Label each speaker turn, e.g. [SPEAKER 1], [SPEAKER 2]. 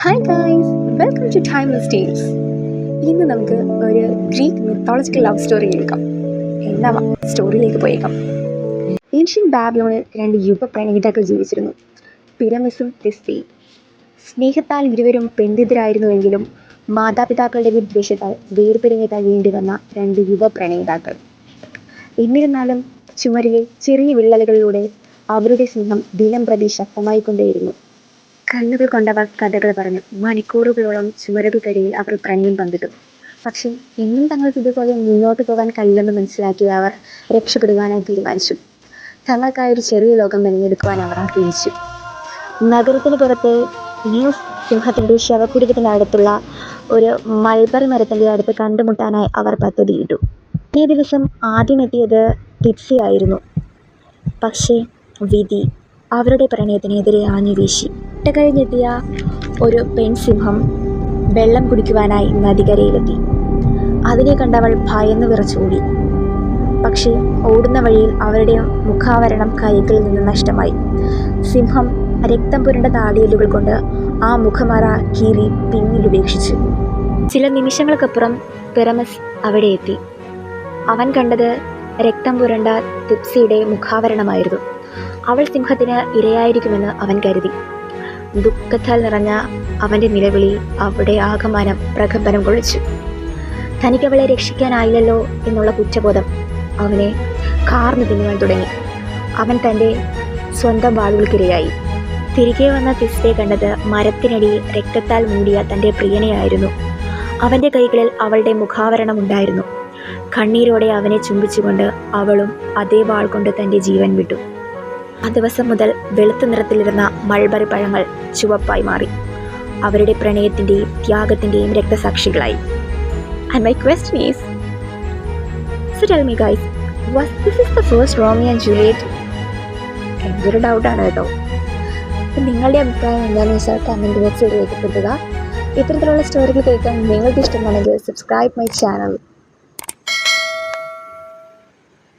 [SPEAKER 1] Hi guys, welcome to timeless tales. ഇന്ന് നമുക്ക് ഒരു ഗ്രീക്ക് മിത്തോളജിക്കൽ ലവ് സ്റ്റോറി കേൾക്കാം. എന്നാ സ്റ്റോറിയിലേക്ക് പോയേക്കാം. ഏൻഷ്യൻ ബാബിലോണിൽ രണ്ട് യുവ പ്രണയിതാക്കൾ ജീവിച്ചിരുന്നു, പിരമിസും തിസ്ബയും. സ്നേഹത്താൽ ഇരുവരും ബന്ധിതരായിരുന്നുവെങ്കിലും മാതാപിതാക്കളുടെ വിദ്വേഷത്താൽ വേർപിരിഞ്ഞ് കഴിയേണ്ടി വന്ന രണ്ട് യുവ പ്രണയിതാക്കൾ. എന്നിരുന്നാലും ചുമരിലെ ചെറിയ വിള്ളലുകളിലൂടെ അവരുടെ സ്നേഹം ദിനം പ്രതി ശക്തമായിക്കൊണ്ടേയിരുന്നു. കണ്ണുകൾ കൊണ്ടവർ കഥകൾ പറഞ്ഞു. മണിക്കൂറുകളോളം ചുമരുകൾക്കിടയിൽ അവർ പ്രണയം പങ്കിട്ടു. പക്ഷേ എന്നും തങ്ങൾക്ക് ഇതുപോലെ മുന്നോട്ട് പോകാൻ കഴിയില്ലെന്ന് മനസ്സിലാക്കിയ അവർ രക്ഷപ്പെടുവാനായി തീരുമാനിച്ചു. തങ്ങൾക്കായൊരു ചെറിയ ലോകം മെനഞ്ഞെടുക്കുവാൻ അവർ ആഗ്രഹിച്ചു. നഗരത്തിന് പുറത്തെ ന്യൂസ് സിംഹത്തിൻ്റെ ശവകുടീരത്തിൻ്റെ അടുത്തുള്ള ഒരു മൾബറി മരത്തിൻ്റെ അടുത്ത് കണ്ടുമുട്ടാനായി അവർ പദ്ധതിയിട്ടു. ഈ ദിവസം ആദ്യമെത്തിയത് ടിപ്സി ആയിരുന്നു. പക്ഷേ വിധി അവരുടെ പ്രണയത്തിനെതിരെ ആഞ്ഞു വീശി. കഴിഞ്ഞെത്തിയ ഒരു പെൺസിംഹം വെള്ളം കുടിക്കുവാനായി നദികരയിലെത്തി. അതിനെ കണ്ടവൾ ഭയന്ന് വിറച്ചോടി. പക്ഷേ ഓടുന്ന വഴിയിൽ അവരുടെ മുഖാവരണം കൈകളിൽ നിന്ന് നഷ്ടമായി. സിംഹം രക്തം പുരണ്ട താടിയെല്ലുകൾ കൊണ്ട് ആ മുഖമറ കീറി പിന്നിലുപേക്ഷിച്ചു. ചില നിമിഷങ്ങൾക്കപ്പുറം പിറമസ് അവിടെ എത്തി. അവൻ കണ്ടത് രക്തം പുരണ്ട തിപ്സിയുടെ മുഖാവരണമായിരുന്നു. അവൾ സിംഹത്തിന് ഇരയായിരിക്കുമെന്ന് അവൻ കരുതി. ദുഃഖത്താൽ നിറഞ്ഞ അവൻ്റെ നിലവിളി അവിടെ ആകമാനം പ്രകമ്പനം കൊള്ളിച്ചു. തനിക്കവളെ രക്ഷിക്കാനായില്ലല്ലോ എന്നുള്ള കുറ്റബോധം അവനെ കാർന്നു തിന്നുവാൻ തുടങ്ങി. അവൻ തൻ്റെ സ്വന്തം വാളുകൾക്കിരയായി. തിരികെ വന്ന തിസ്ബയെ കണ്ടത് മരത്തിനടിയിൽ രക്തത്താൽ മൂടിയ തൻ്റെ പ്രിയനെയായിരുന്നു. അവൻ്റെ കൈകളിൽ അവളുടെ മുഖാവരണം ഉണ്ടായിരുന്നു. കണ്ണീരോടെ അവനെ ചുംബിച്ചുകൊണ്ട് അവളും അതേ വാൾ കൊണ്ട് തൻ്റെ ജീവൻ വിട്ടു. ആ ദിവസം മുതൽ വെളുത്ത നിറത്തിലിരുന്ന മൾബറി പഴങ്ങൾ ചുവപ്പായി മാറി. അവരുടെ പ്രണയത്തിൻ്റെയും ത്യാഗത്തിൻ്റെയും രക്തസാക്ഷികളായി. And my question is, so tell me guys, was this is the first Romeo and Juliet? എന്തൊരു ഡൗട്ടാണ് കേട്ടോ. നിങ്ങളുടെ അഭിപ്രായം എന്താണെന്ന് വെച്ചാൽ കമൻറ്റ് ബോക്സിൽ രേഖപ്പെടുത്തുക. ഇത്തരത്തിലുള്ള സ്റ്റോറികൾ കേൾക്കാൻ നിങ്ങൾക്ക് ഇഷ്ടമാണെങ്കിൽ സബ്സ്ക്രൈബ് മൈ ചാനൽ.